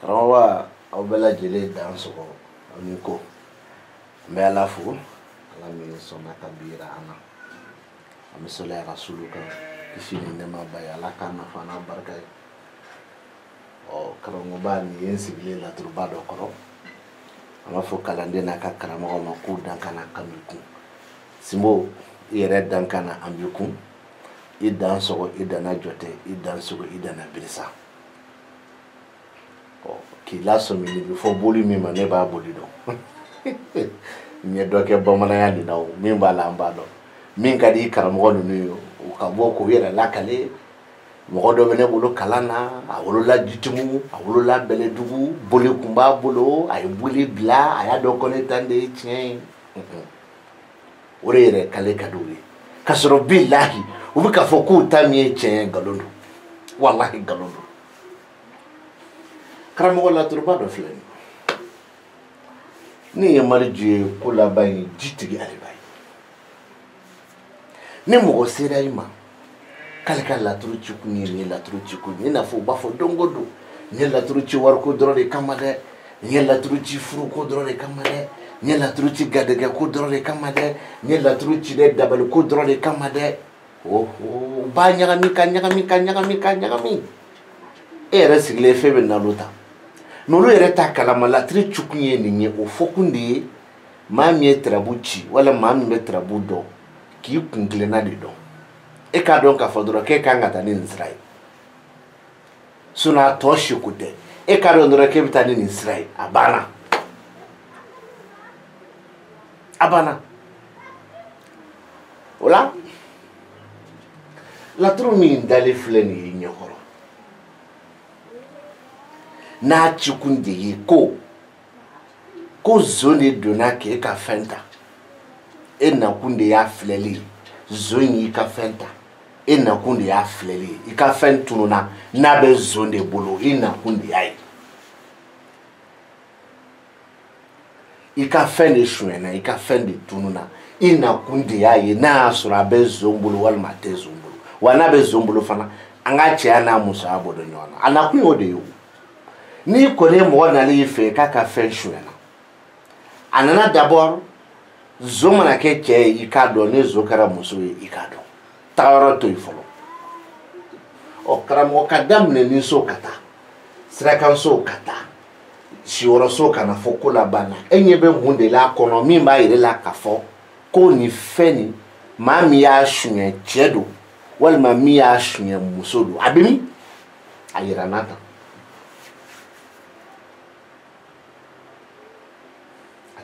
Karamɔgɔ aw bɛɛ lajɛlen dan sɔgɔ aw ni ko n bɛ Ala fo Ala min sɔnna ka bi yira an na an bɛ sɔli a Rasulu kan kisi ni nɛɛma b'a ye Ala k'a nafa n'a barika ye karamɔgɔba nin ye n sigilen laturuba dɔ kɔrɔ an b'a fɔ kalanden n'a ka karamɔgɔ ma k'u dankan na kan b'i kun Simbo i yɛrɛ dankan na an b'i kun i dan sɔgɔ i danna jɔtɛ i dan sogo i danna birisa k'i lasɔmi ni bɛ fɔ boli min ma ne b'a boli dɔn n ye dɔ kɛ bamananya nin na o min b'a la an b'a dɔn min ka di karamɔgɔ ninnu ye u ka bɔ k'u yɛrɛ lakale mɔgɔ dɔ bɛ ne bolo kalan na a wolola Jitumu a wolola Bɛlɛdugu boli kun b'a bolo a ye boli bila a y'a dɔn ko ne tan de ye tiɲɛ ye o de yɛrɛ kale ka d'u ye k'a sɔrɔ bilahi u bɛ k'a fɔ k'u ta min ye tiɲɛ ye nkalon don walahi nkalon don karamɔgɔ laturuba dɔ filɛ ni ye Mariju ye ko laban ye jitigi ale b'a ye ni mɔgɔ sera i ma k'ale ka laturu ci kun ye nin ye laturu ci kun ye i n'a fɔ u b'a fɔ don o don nin ye laturu ci wariko dɔrɔn de kama dɛ nin ye laturu ci furuko dɔrɔn de kama dɛ nin ye laturu ci garijɛgɛko dɔrɔn de kama dɛ nin ye laturu ci dɛ dabaliko dɔrɔn de kama dɛ u b'a ɲagami ka ɲagami ka ɲagami ka ɲagami e yɛrɛ sigilen fɛn bɛ nalo ta mais olu yɛrɛ t'a kalama laturu ci kun ye nin ye o fɔkun de ye maa min ye tarabu ci wala maa min bɛ tarabu dɔn k'i kun tilenna de dɔn e k'a dɔn k'a fɔ dɔrɔn k'e kan ka taa ni nin sira ye a tɔ seko tɛ e k'a dɔn dɔrɔn k'e bɛ taa ni nin sira ye a banna a banna o la laturu min dalen filɛ nin ye ɲɛkɔrɔ n'a ci kun de ye ko zon de donna k'e ka fɛn ta e nakun de y'a filɛli zon y'i ka fɛn ta e nakun de y'a filɛli i ka fɛn tununa n'a bɛ zon de bolo i nakun de y'a ye i ka fɛn de suɲɛna i ka fɛn de tununa i nakun de y'a ye n'a y'a sɔrɔ a bɛ zon bolo walima a tɛ zon bolo wa n'a bɛ zon bolo fana an ka cɛya n'a musoya bɔ dɔn ɲɔgɔn na a nakun y'o de ye o n'i kɔni ye mɔgɔ nalen y'i fɛ k'a ka fɛn suɲɛna a nana d'abord zon mana kɛ cɛ ye i k'a dɔn ni zon kɛra muso ye i k'a dɔn tagayɔrɔ to yen fɔlɔ karamɔgɔ ka daminɛ ni so ka taa sirakanso ka taa siyɔrɔso ka na fɔ ko laban na e ɲɛ bɛ mun de la kɔnɔ min b'a yɛrɛ la k'a fɔ ko nin fɛn nin maa min y'a suɲɛ cɛ don walima min y'a suɲɛ muso don a bɛ min a yira n'a ta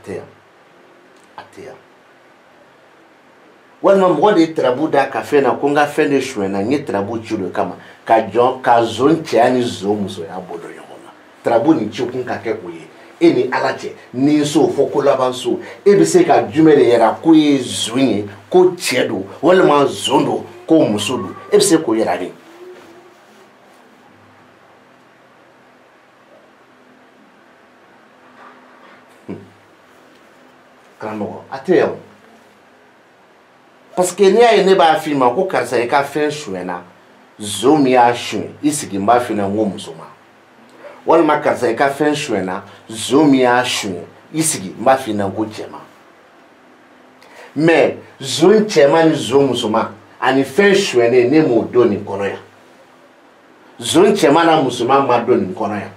a tɛ yan a tɛ yan walima mɔgɔ de ye tarabu da ka fɛn na ko n ka fɛn de suɲɛna n ye tarabu ci o de kama ka zon cɛya ni zon musoya bɔ dɔn ɲɔgɔn na tarabu nin ci kun ka kɛ o ye e ni Ala cɛ ni so fɔ ko laban so e bɛ se ka jumɛn de yira ko ye zon ye ko cɛ don walima zon don ko muso don e bɛ se k'o yira de karamɔgɔ a tɛ yan parce que n'i y'a ye ne b'a f'i ma ko karisa i ka fɛn suɲɛna zon min y'a suɲɛ i sigi n b'a f'i ɲɛna n ko muso ma walima karisa i ka fɛn suɲɛna zon min y'a suɲɛ i sigi n b'a f'i ɲɛna n ko cɛ ma mais zon cɛman ni zon musoman ani fɛn suɲɛnen ne m'o dɔn nin kɔnɔ yan zon cɛman na musoman ma dɔn nin kɔnɔ yan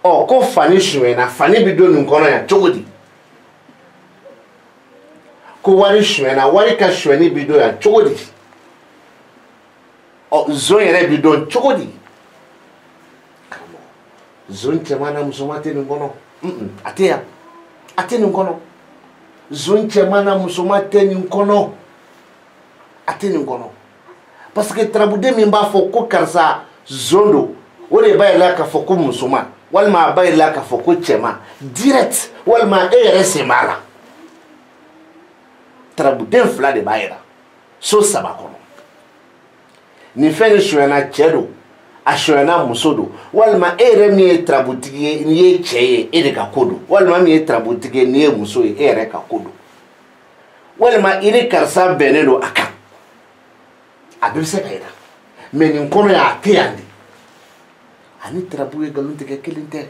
ko fani suɲɛna fani bɛ dɔn nin kɔnɔ yan cogo di ko wari suɲɛna wari ka suɲɛni bi dɔn yan cogo di zon yɛrɛ bi dɔn cogo di zon cɛman na musoman tɛ nin kɔnɔ a tɛ yan a tɛ nin kɔnɔ zon cɛman na musoman tɛ nin kɔnɔ a tɛ nin kɔnɔ parce que tarabuden min b'a fɔ ko karisa zon don o de b'a yɛlɛ k'a fɔ ko musoman walima a b'a yɛlɛ k'a fɔ ko cɛman direct walima e yɛrɛ sen b'a la tarabuden fila de b'a yira so saba kɔnɔ nin fɛn nin suɲɛna cɛ don a suɲɛna muso don walima e yɛrɛ min ye tarabutigi ye n'i ye cɛ ye e de ka ko don walima min ye tarabutigi ye n'i ye muso ye e yɛrɛ ka ko don walima i ni karisa bɛnnen don a kan a bɛɛ bɛ se ka yira mais nin kɔnɔ yan a tɛ yan de ani tarabu ye nkalon tigɛ kelen tɛ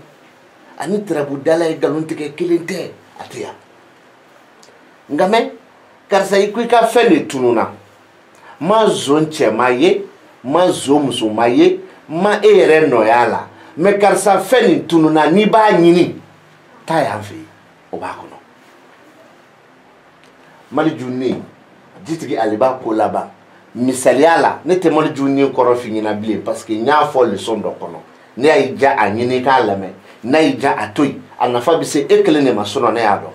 ani tarabu dala ye galon tigɛ kelen tɛ a tɛ yan nka mɛ karisa i ko i ka fɛn de tununa ma zon cɛma ye ma zon musoma ye ma e yɛrɛ nɔya la mɛ karisa fɛn nin tununa n'i b'a ɲini taa yan fɛ yen o b'a kɔnɔ Maliju ni jitigi ale b'a ko laban misaliya la ne tɛ Maliju ni kɔrɔ f'i ɲɛna bilen parce que n y'a fɔ leçon dɔ kɔnɔ ne y'a ja a ɲini k'a lamɛn n'a y'i ja a to yen a nafa bɛ se e kelen de ma sinon ne y'a dɔn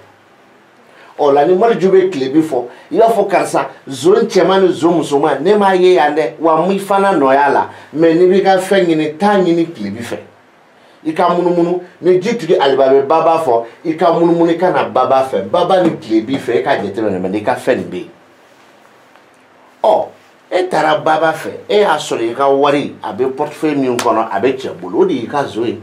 o la ni Maliju bɛ tile bi fɔ i b'a fɔ karisa zon cɛman ni zon musoman ne m'a ye yan dɛ wa n fana nɔya la mais n'i b'i ka fɛn ɲini taa ɲini tile bi fɛ i ka munumunu ni jitigi aliba bɛ baba fɔ i ka munumunu i ka na baba fɛ baba ni tile bi fɛ e ka jateminɛ mais n'i ka fɛn nin bɛ yen ɔ e taara baba fɛ e y'a sɔrɔ i ka wari a bɛ portefeuille min kɔnɔ a bɛ cɛ bolo o de y'i ka zo ye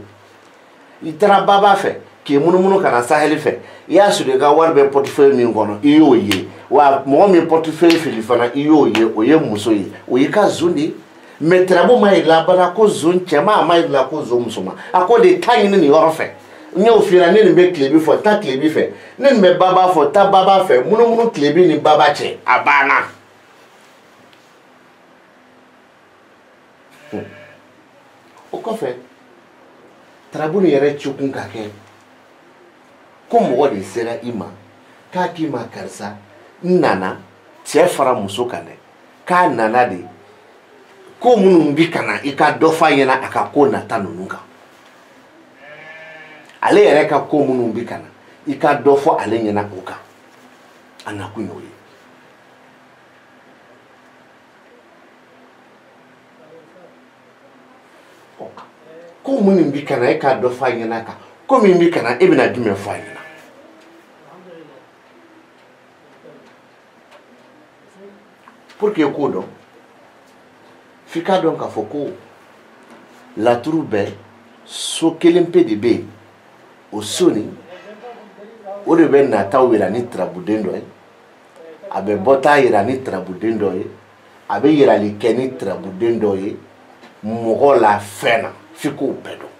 i taara baba fɛ k'i munumunu ka na saheli fɛ i y'a sɔrɔ i ka wari bɛ portefeuille min kɔnɔ i y'o ye wa mɔgɔ min portefeuille fili fana i y'o ye o ye muso ye o y'i ka zo de ye mais tarabu ma yirila bana ko zon cɛman a ma yirila ko zon musoman a ko de taa ɲini nin yɔrɔ fɛ n y'o f'i ɲɛna ne nin bɛ tile bi fɔ taa tile bi fɛ ne nin bɛ baba fɔ taa baba fɛ munumunu tile bi ni baba cɛ a banna o kɔfɛ tarabu nin yɛrɛ cikun ka kɛ ko mɔgɔ de sera i ma k'a k'i ma karisa n nana cɛ fara muso kan dɛ k'a nana de ko minnu bi kana i ka dɔ f'a ɲɛna a ka ko nata ninnu kan ale yɛrɛ ka ko minnu bi kana i ka dɔ fɔ ale ɲɛna o kan a nakun y'o ye ko minnu bi kana e ka dɔ f'a ɲɛna kan ko min bi kana e bɛna jumɛn f'a ɲɛna pour que ko dɔn f'i k'a dɔn k'a fɔ ko laturu bɛɛ so kelen pe de bɛ yen o so nin o de bɛ nataw yira ni tarabuden dɔ ye a bɛ bɔta yira ni tarabuden dɔ ye a bɛ yirali kɛ ni tarabuden dɔ ye mɔgɔ la fɛn na f'i k'o bɛɛ dɔn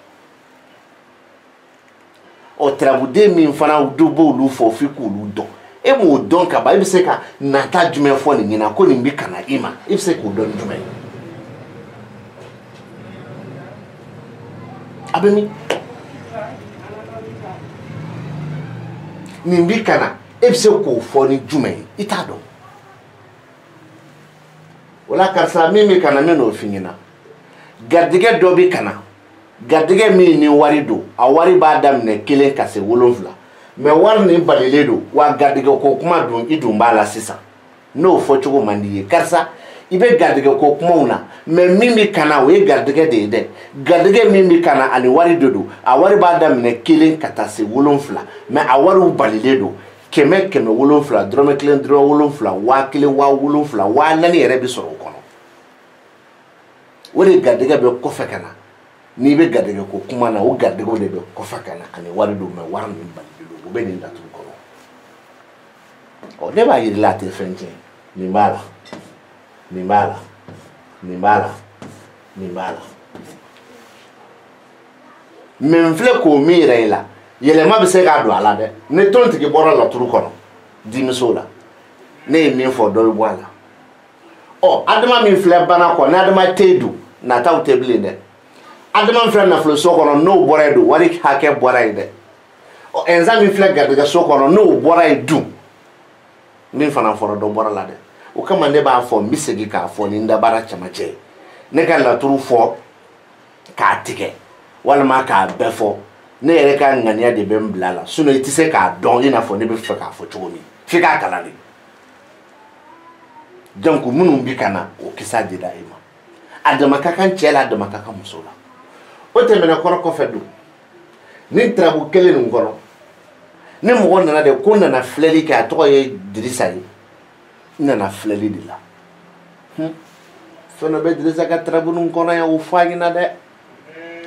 o tarabuden min fana du b'olu fɔ f'i k'olu dɔn e m'o dɔn ka ban e bɛ se ka nata jumɛn fɔ nin ɲɛna ko nin bɛ kana i ma e bɛ se k'o dɔn jumɛn ye a bɛ min nin bi kana e bɛ se k'o fɔ ni jumɛn ye i t'a dɔn o la karisa min bɛ kana min n'o f'i ɲɛna garijɛgɛ dɔ bɛ kana garijɛgɛ min ni wari don a wari b'a daminɛ 1 ka se 7 mais wari nin balilen don wa garijɛgɛ ko kuma dun i dun b'a la sisan n'o fɔ cogo man di ye karisa i bɛ garijɛgɛ ko kumaw na mais min bɛ kana o ye garijɛgɛ de ye dɛ garijɛgɛ min bɛ kana ani wari de don a wari b'a daminɛ 1 ka taa se 7 mais a wariw balilen don 100 100 7 dɔrɔmɛ 1 dɔrɔmɛ 7 1000 1000 7 4000 yɛrɛ bɛ sɔrɔ o kɔnɔ o de garijɛgɛ bɛ kɔfɛ ka na n'i bɛ garijɛgɛ ko kuma na o garijɛgɛw de bɛ kɔfɛ ka na ani wari don mais wari min balilen don o bɛ nin laturu kɔnɔ ɔ ne b'a yir'i la a tɛ fɛn tiɲɛ nin b'a la nin b'a la nin b'a la nin b'a la mais n filɛ k'o min yira i la yɛlɛma bɛ se k'a don a la dɛ ni tontigi bɔra laturu kɔnɔ denmuso la ne ye min fɔ dɔ bɛ bɔ a la ɔ adama min filɛ bana kɔ ni adama tɛ dun nataw tɛ bilen dɛ adama min filɛ nafolo so kɔnɔ n'o bɔra yen dun wari hakɛ bɔra yen dɛ ɔ ɛnzan min filɛ garijɛgɛ so kɔnɔ n'o bɔra yen dun min fana fɔra dɔ bɔra la dɛ o kama ne b'a fɔ n bɛ segin k'a fɔ ni n dabara cɛmancɛ ye ne ka laturu fɔ k'a tigɛ walima k'a bɛɛ fɔ ne yɛrɛ ka ŋaniya de bɛ n bila la sinon i tɛ se k'a dɔn i n'a fɔ ne bɛ fɛ k'a fɔ cogo min f'i k'a kalan de donc minnu bi ka na o kisa dira i ma a dama ka kan cɛ la a dama ka kan muso la o tɛmɛnen kɔrɔ kɔfɛ don ni tarabu kelen nin kɔnɔ ni mɔgɔ nana de ko nana filɛli kɛ a tɔgɔ ye Dirisa ye n nana filɛli de la fɛn dɔ bɛ Dirisa ka tarabu nin kɔnɔ yan o f'a ɲɛna dɛ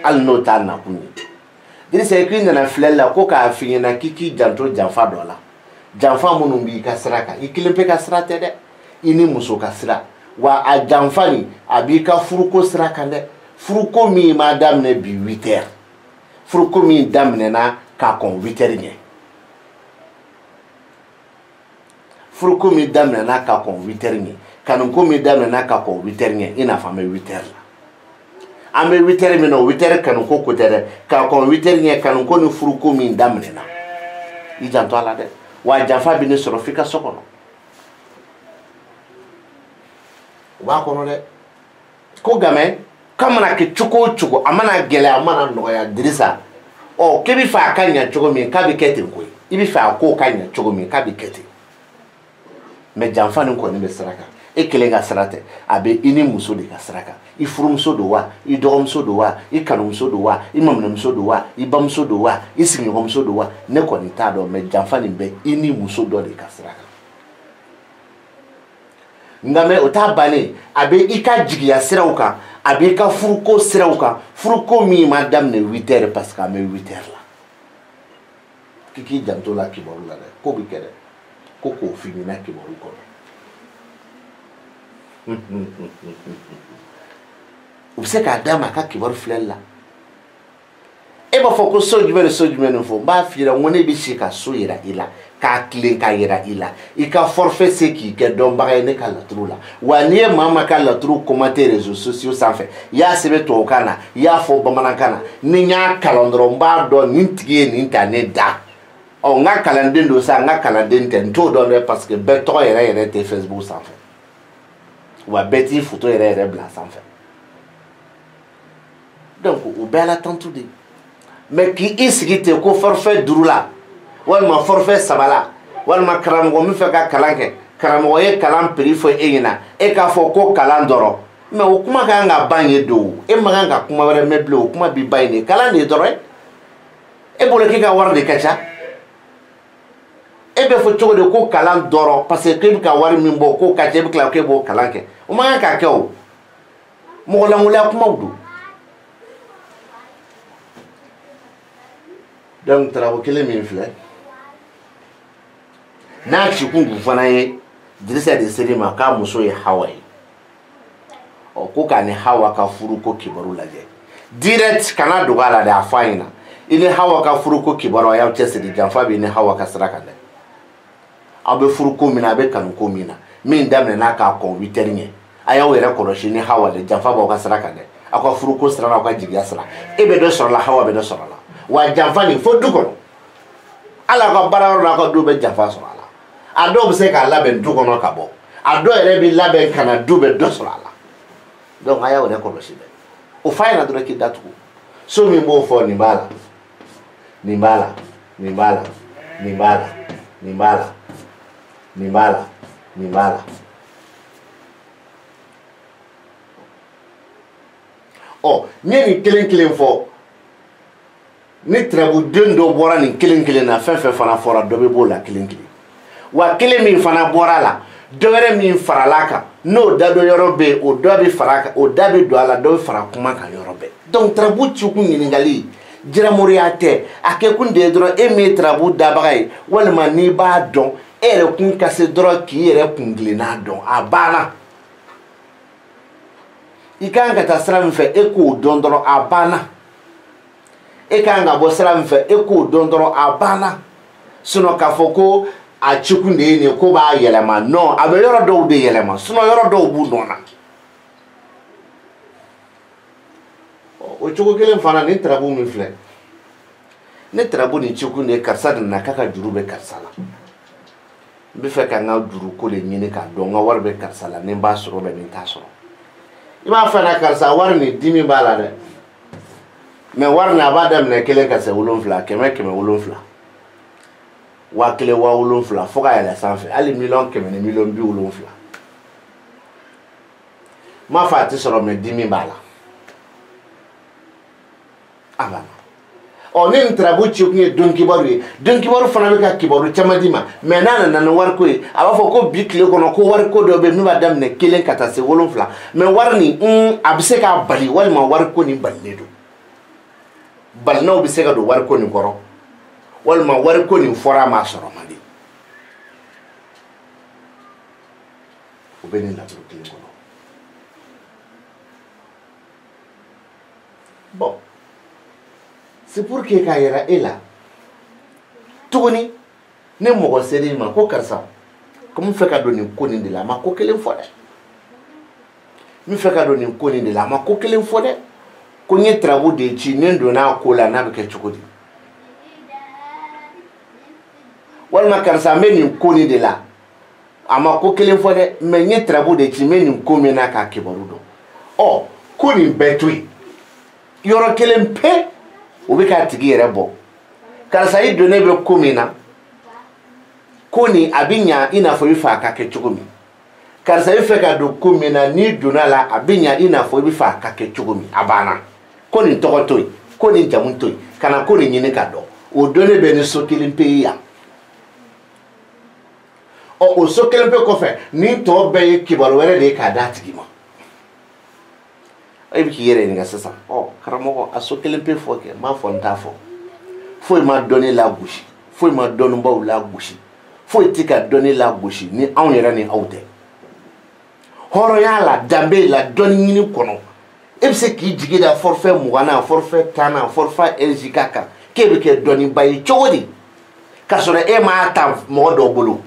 hali n'o t'a nakun ye Dirisa ye k'i nana filɛli la ko k'a f'i ɲɛna k'i k'i janto janfa dɔ la janfa minnu b'i ka sira kan i kelen pe ka sira tɛ dɛ i ni muso ka sira wa a janfa nin a b'i ka furuko sira kan dɛ furuko min m'a daminɛ bi 8 heures furuko min daminɛna k'a kɔn 8 heures ɲɛ furuko min daminɛna k'a kɔn 8 heures ɲɛ kanuko min daminɛna k'a kɔn 8 heures ɲɛ i n'a fɔ an bɛ 8 heures la an bɛ 8 heures min na 8 heures kanuko ko tɛ dɛ k'a kɔn 8 heures ɲɛ kanuko ni furuko min daminɛna i janto a la dɛ wa janfa bɛ ne sɔrɔ f'i ka so kɔnɔ u b'a kɔnɔ dɛ ko gamɛ k'a mana kɛ cogo o cogo a mana gɛlɛya a mana nɔgɔya Dirisa ɔ k'i bɛ fɛ a ka ɲɛ cogo min k'a bɛ kɛ ten koyi i bɛ fɛ a ko ka ɲɛ cogo min k'a bɛ kɛ ten mais janfa nin kɔni bɛ sira kan e kelen ka sira tɛ a bɛ i ni muso de ka sira kan i furumuso don wa i dɔgɔmuso don wa i kanumuso don wa i maminamuso don wa i bamuso don wa i sigiɲɔgɔnmuso don wa ne kɔni t'a dɔn mais janfa nin bɛ i ni muso dɔ de ka sira kan nka mɛ o t'a bannen a bɛ i ka jigiya siraw kan a bɛ i ka furuko siraw kan furuko min ma daminɛ 8 heures parce que an bɛ 8 heures la k'i k'i janto la kibaru la dɛ ko bɛ kɛ dɛ ko k'o f'i ɲɛna kibaru kɔnɔ u bɛ se k'a d'a ma a ka kibaru filɛli la e b'a fɔ ko so jumɛn ni so jumɛn nin fɔ n b'a f'i ɲɛna n ko ne bɛ se ka so yira i la k'a tilen k'a yira i la i ka forfait se k'i kɛ dɔnbaga ye ne ka laturu la wa n'i ye maa ma ka laturu commenter réseaux sociaux sanfɛ i y'a sɛbɛn tubabukan na i y'a fɔ bamanankan na ni n y'a kalan dɔrɔn n b'a dɔn nin tigi ye nin ta ne da ɔ n ka kalanden don sa n ka kalanden tɛ n t'o dɔn dɛ parce que bɛɛ tɔgɔ yɛrɛ tɛ Facebook sanfɛ wa bɛɛ t'i photo yɛrɛ bila sanfɛ donc o bɛɛ la tantu de mais k'i sigi ten ko forfait 5 la walima forfait 3 la walima karamɔgɔ min fɛ ka kalan kɛ karamɔgɔ ye kalan prix fɔ e ɲɛna e k'a fɔ ko kalan dɔrɔn mais o kuma ka kan ka ban ye don e ma kan ka kuma wɛrɛ mɛn bilen o kuma b'i ban yen de kalan de ye dɔrɔn e bolo k'i ka wari de ka ca e bɛ fɔ cogo de ko kalan dɔrɔn parce que k'e bɛ ka wari min bɔ k'o ka ca e bɛ tila k'e b'o kalan kɛ o ma kan k'a kɛ o mɔgɔ lankolon kumaw don donc tarako kelen min filɛ n'a cikun kun fana ye Dirisa de seri ma k'a muso ye Hawa ye ɔ ko k'a ni Hawa ka furuko kibaru lajɛ direct kana dogo a la dɛ a fɔ a ɲɛna i ni Hawa ka furuko kibaru a y'aw cɛsiri janfa bɛ i ni Hawa ka sira kan dɛ aw bɛ furuko min na a bɛ kanuko min na min daminɛna k'a kɔn 8 heures ɲɛ a y'aw yɛrɛ kɔlɔsi ni Hawa de janfa b'aw ka sira kan dɛ aw ka furuko sira n'aw ka jigiya sira e bɛ dɔ sɔrɔ la Hawa bɛ dɔ sɔrɔ la wa janfa nin fo du kɔnɔ ala ka baarayɔrɔ la a ka du bɛ janfa sɔrɔ a la a dɔw bɛ se k'a labɛn du kɔnɔ ka bɔ a dɔw yɛrɛ bɛ labɛn ka na du bɛ dɔ sɔrɔ a la donc a y'aw yɛrɛ kɔlɔsi dɛ o f'a ɲɛna dɔrɔn k'i datugu so min b'o fɔ nin b'a la nin b'a la nin b'a la nin b'a la nin b'a la nin b'a la nin b'a la ɔ n ye nin kelen kelen fɔ ni turabuden dɔ bɔra nin kelen kelen na fɛn fɛn fana fɔra dɔ bɛ b'o la kelen kelen wa kelen min fana bɔra la dɔ wɛrɛ min farala kan n'o da dɔ yɔrɔ bɛ yen o dɔ bɛ fara kan o da bɛ don a la dɔ bɛ fara kuma kan yɔrɔ bɛɛ donc turabu cikun ɲininkali jiramoriya tɛ a kɛ kun de ye dɔrɔn e min ye turabu dabaga ye walima n'i b'a dɔn e yɛrɛ kun ka se dɔrɔn k'i yɛrɛ kun tilenna dɔn a banna i kan ka taa sira min fɛ e k'o dɔn dɔrɔn a banna e kan ka bɔ sira min fɛ e k'o dɔn dɔrɔn a banna sinon k'a fɔ ko a cikun de ye nin ye ko b'a yɛlɛma non a bɛ yɔrɔ dɔw de yɛlɛma sinon yɔrɔ dɔw b'u nɔ na o cogo kelen fana ni turabu min filɛ ne turabu ni cikun de ye karisa de nana k'a ka juru bɛ karisa la n bɛ fɛ ka n ka juru ko de ɲini k'a dɔn n ka wari bɛ karisa la ni n b'a sɔrɔ ni n t'a sɔrɔ i b'a fɛ na karisa wari ni dimi b'a la dɛ mais wari ni a b'a daminɛ 1 ka se 7 kɛmɛ 7 wa 1 wa 7 fo ka yɛlɛ sanfɛ hali 100 ni 70 m'a fɔ a tɛ sɔrɔ mais dimi b'a la a banna ɔ ni nin turabu cikun ye don kibaru ye don kibaru fana bɛ ka kibaru caman di ma mais n'a nana ni wariko ye a b'a fɔ ko bi tile kɔnɔ ko wariko dɔ bɛ yen min b'a daminɛ 1 ka taa se 7 mais wari nin a bɛ se k'a bali walima wariko nin balilen don balinaw bɛ se ka don wariko nin kɔrɔ walima wariko nin fɔra m'a sɔrɔ man di o bɛ nin laturu kelen kɔnɔ bon c'est pour que k'a yira e la tuguni ne mɔgɔ seri ma ko karisa ko n fɛ ka don nin ko nin de la a ma ko kelen fɔ dɛ n fɛ ka don nin ko nin de la a ma ko kelen fɔ dɛ ko n ye tarabu de ci ne donna ko la n'a bɛ kɛ cogo di walima karisa n bɛ nin ko nin de la a ma ko kelen fɔ dɛ mais n ye tarabu de ci n bɛ nin ko min na k'a kibaru dɔn ɔ ko nin bɛɛ to yen yɔrɔ kelen pe o bɛ k'a tigi yɛrɛ bɔ karisa i donnen bɛ ko min na ko nin a bɛ ɲa i n'a fɔ i fɛ a ka kɛ cogo min karisa i fɛ ka don ko min na n'i donna la a bɛ ɲa i n'a fɔ i bɛ fɛ a ka kɛ cogo min a banna ko nin tɔgɔ to yen ko nin jamu to yen ka na ko nin ɲini ka dɔn o donnen bɛ ni so kelen pe ye yan ɔ o so kelen pe kɔfɛ nin tɔ bɛɛ ye kibaru wɛrɛ de ye k'a d'a tigi ma e bɛ k'i yɛrɛ ɲininka sisan ɔ karamɔgɔ a so kelen pe fɔ kɛ n m'a fɔ n t'a fɔ foyi ma dɔnni lagosi foyi ma dɔnnibaw lagosi foyi tɛ ka dɔnni lagosi ni anw yɛrɛ ni aw tɛ hɔrɔnya la danbe la dɔnni ɲini kɔnɔ e bɛ se k'i jigi da forfait 20 na forfait 10 na forfait 1 giga kan k'e bɛ kɛ dɔnniba ye cogo di k'a sɔrɔ e m'a ta mɔgɔ dɔ bolo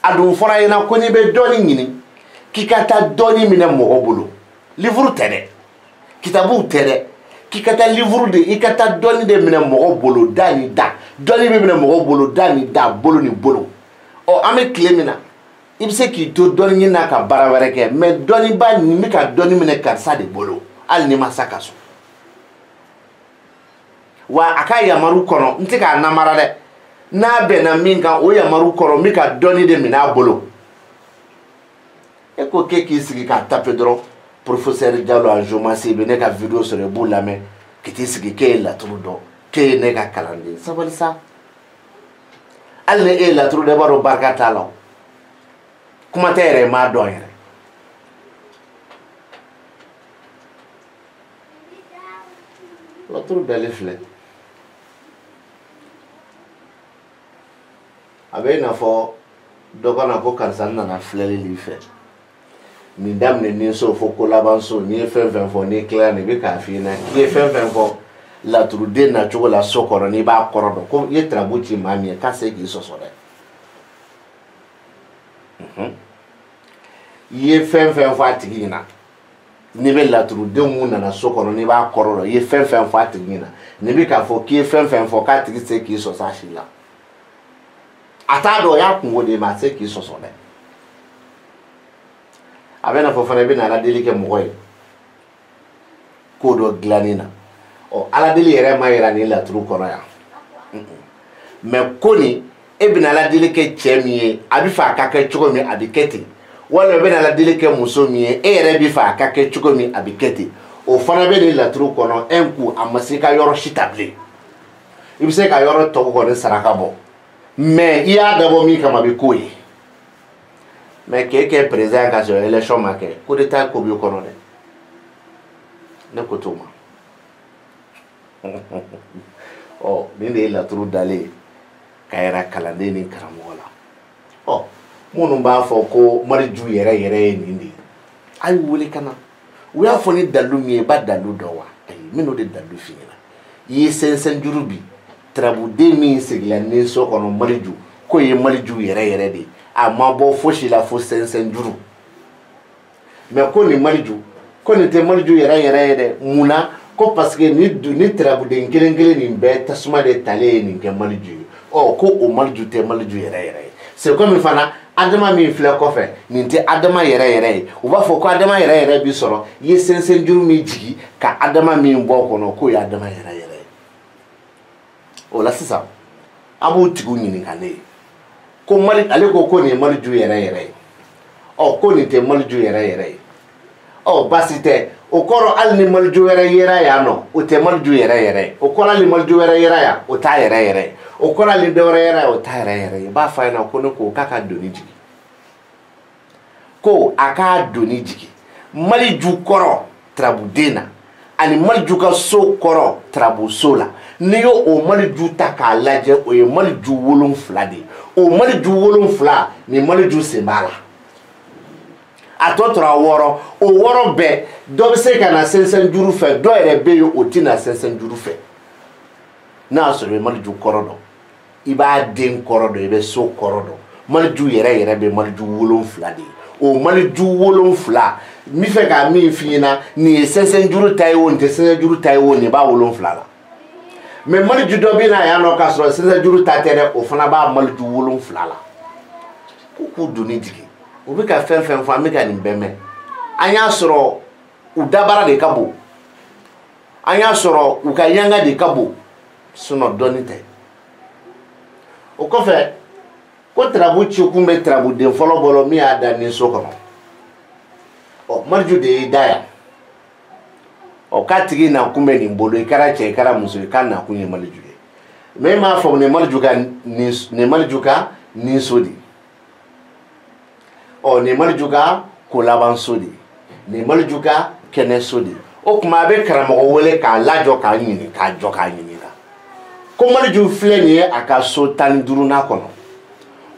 a dun fɔra ɲɛna ko n'i bɛ dɔnni ɲini k'i ka taa dɔnni minɛ mɔgɔ bolo livre tɛ dɛ kitabuw tɛ dɛ k'i ka taa livre de i ka taa dɔnni de minɛ mɔgɔ bolo da ni da dɔnni bɛ minɛ mɔgɔ bolo da ni da bolo ni bolo ɔ an bɛ tile min na i bɛ se k'i to dɔnni ɲini na ka baara wɛrɛ kɛ mais dɔnniba nin bɛ ka dɔnni minɛ karisa de bolo hali ni ma sa ka so wa a ka yamaru kɔnɔ n tɛ k'a namara dɛ n'a bɛnna min kan o yamaru kɔnɔ n bɛ ka dɔnni de minɛ a bolo e ko k'e k'i sigi k'a tape dɔrɔn professeur Diallo a jomasi bɛ ne ka vidéo sɔrɔ i b'u lamɛn k'i t'i sigi k'e ye laturu dɔn k'e ye ne ka kalanden sabali sa hali ni e ye laturu dɔn i b'a dɔn barika t'a la kuma tɛ yɛrɛ i m'a dɔn yɛrɛ laturu dali filɛ a bɛ i n'a fɔ dɔ ka na ko karisa nana filɛli l'i fɛ nin daminɛ ni so fo ko laban so n'i ye fɛn fɛn fɔ n'i tilala nin bɛ k'a f'i ɲɛna k'i ye fɛn fɛn fɔ laturuden na cogo la so kɔrɔ n'i b'a kɔrɔ dɔn ko i ye tarabu ci maa min ye k'a se k'i sɔsɔ dɛ i ye fɛn fɛn fɔ a tigi ɲɛna n'i bɛ laturuden mun nana so kɔnɔ n'i b'a kɔrɔ dɔn i ye fɛn fɛn fɔ a tigi ɲɛna n'i bɛ k'a fɔ k'i ye fɛn fɛn fɔ k'a tigi se k'i sɔsɔ a si la a t'a dɔn o y'a kungo de ye mais a se k'i sɔsɔ dɛ a bɛ na fɔ fana i bɛ na aladeli kɛ mɔgɔ ye ko dɔ dilanni na ɔ aladeli yɛrɛ ma yira nin laturu kɔnɔ yan mais ko nin e bɛ na aladeli kɛ cɛ min ye a bɛ fɛ a ka kɛ cogo min a bɛ kɛ ten walima i bɛ na aladeli kɛ muso min ye e yɛrɛ bɛ fɛ a ka kɛ cogo min a bɛ kɛ ten o fana bɛ nin laturu kɔnɔ un coup a ma se ka yɔrɔ si ta bilen i bɛ se ka yɔrɔ tɔgɔ kɔni saraka bɔ mais i y'a dabɔ min kama a bɛ k'o ye. mais k'e kɛ président ka sɔrɔ élection ma kɛ coup d'état ko b'i kɔnɔ dɛ ne ko t'o ma ɔ nin de ye laturu dalen ka yɛrɛ kalanden ni karamɔgɔ la ɔ minnu b'a fɔ ko mariju yɛrɛ yɛrɛ ye nin de ye a y'u wele ka na u y'a fɔ ni dalu min ye i b'a dalu dɔn wa ayi minnu de dalu f'i ɲɛna i ye sɛnsɛn juru bi tarabuden min sigila ni so kɔnɔ mariju k'o ye mariju yɛrɛ yɛrɛ de ye a ma bɔ fosi la fo sɛnsɛn juru mais ko nin mariju ko nin tɛ mariju yɛrɛ yɛrɛ ye dɛ munna ko parce que ni tarabuden kelen kelen nin bɛɛ tasuma de talen ye nin kɛ mariju ye ɔ ko o mariju tɛ mariju yɛrɛ yɛrɛ ye c'est comme fana adama min filɛ kɔfɛ nin tɛ adama yɛrɛ yɛrɛ ye u b'a fɔ ko adama yɛrɛ yɛrɛ bi sɔrɔ i ye sɛnsɛn juru min jigi ka adama min bɔ kɔnɔ k'o ye adama yɛrɛ yɛrɛ ye o la sisan a b'o tigiw ɲininka ne ye ko mali ale ko nin ye mariju yɛrɛ yɛrɛ ye ɔ ko nin tɛ mariju yɛrɛ yɛrɛ ye ɔ baasi tɛ o kɔrɔ hali ni mariju wɛrɛ yera yan nɔ o tɛ mariju yɛrɛ yɛrɛ ye o kɔrɔ hali mariju wɛrɛ yera yan o t'a yɛrɛ yɛrɛ ye o kɔrɔ hali dɔ wɛrɛ yera yan o t'a yɛrɛ yɛrɛ ye i b'a fɔ a ɲɛna ko ne ko k'a ka doni jigi ko a k'a doni jigi mariju kɔrɔ tarabuden na ani mariju ka so kɔrɔ tarabuso la n'i y'o mariju ta k'a lajɛ o ye mariju 7 de ye o mariju 7 ni mariju sen b'a la a tɔ tora 6 o 6 bɛɛ dɔ bɛ se ka na sɛnsɛn juru fɛ dɔ yɛrɛ bɛ yen o tɛ na sɛnsɛn juru fɛ n'a sɔrɔ i bɛ maliju kɔrɔ dɔn i b'a den kɔrɔ dɔn i bɛ so kɔrɔ dɔn maliju yɛrɛ bɛ maliju 7 de ye o maliju 7 n bɛ fɛ ka min f'i ɲɛna nin ye sɛnsɛn juru ta ye o nin tɛ sɛnsɛn juru ta ye o nin b'a 7 la mais maliju dɔ bɛ na yan nɔ k'a sɔrɔ sɛnsɛn juru ta tɛ dɛ o fana b'a maliju 7 la ko k'u donni jigi u bɛ ka fɛn fɛn fɔ an bɛ ka nin bɛɛ mɛn an y'a sɔrɔ u dabara de ka bon an y'a sɔrɔ u ka yanga de ka bon sinon dɔnni tɛ o kɔfɛ ko tarabu cikun bɛ tarabuden fɔlɔ bolo min y'a da nin so kɔnɔ ɔ maliju de y'i da yan ɔ k'a tigi na kun bɛ nin bolo i kɛra cɛ i kɛra muso i k'a na kun ye maliju ye mais i m'a fɔ nin maliju ka nin so de ɔ nin maliju ka ko laban so de nin maliju ka kɛnɛ so de o tuma a bɛ karamɔgɔ wele k'a lajɔ k'a ɲini k'a jɔ k'a ɲininka ko maliju filɛ nin ye a ka so 15nan kɔnɔ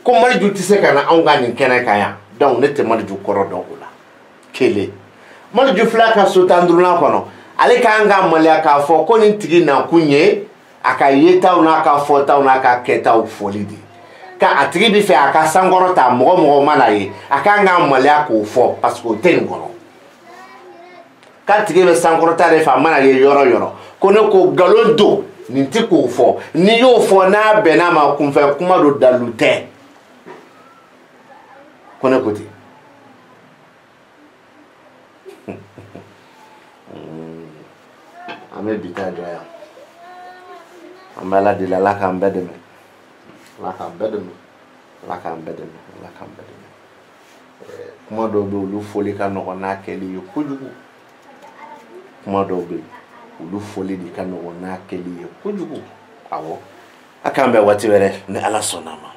ko maliju tɛ se ka na anw ka nin kɛnɛ kan yan donc ne tɛ maliju kɔrɔ dɔn o la kelen maliju filɛ a ka so 15nan kɔnɔ ale k'an ka maloya k'a fɔ ko nin tigi nakun ye a ka yetaw n'a ka fɔtaw n'a ka kɛtaw fɔli de ka a tigi bɛ fɛ a ka sankɔrɔ ta mɔgɔ mɔgɔ mana ye a k'an ka maloya k'o fɔ parce que o tɛ nin kɔnɔ k'a tigi bɛ sankɔrɔta de fɛ a mana ye yɔrɔ yɔrɔ ko ne ko nkalon don nin tɛ k'o fɔ n'i y'o fɔ n'a bɛnn'a ma kunfɛ kuma don dalu tɛ ko ne ko ten an bɛ bi ta jɔ yan an bɛ Ala deli Ala k'an bɛɛ dɛmɛ Ala k'an bɛɛ dɛmɛ Ala k'an bɛɛ dɛmɛ Ala k'an bɛɛ dɛmɛ kuma dɔw bɛ olu foli ka nɔgɔn n'a kɛli ye kojugu kuma dɔw bɛ olu foli de ka nɔgɔn n'a kɛli ye kojugu awɔ a k'an bɛɛ waati wɛrɛ ni Ala sɔnna ma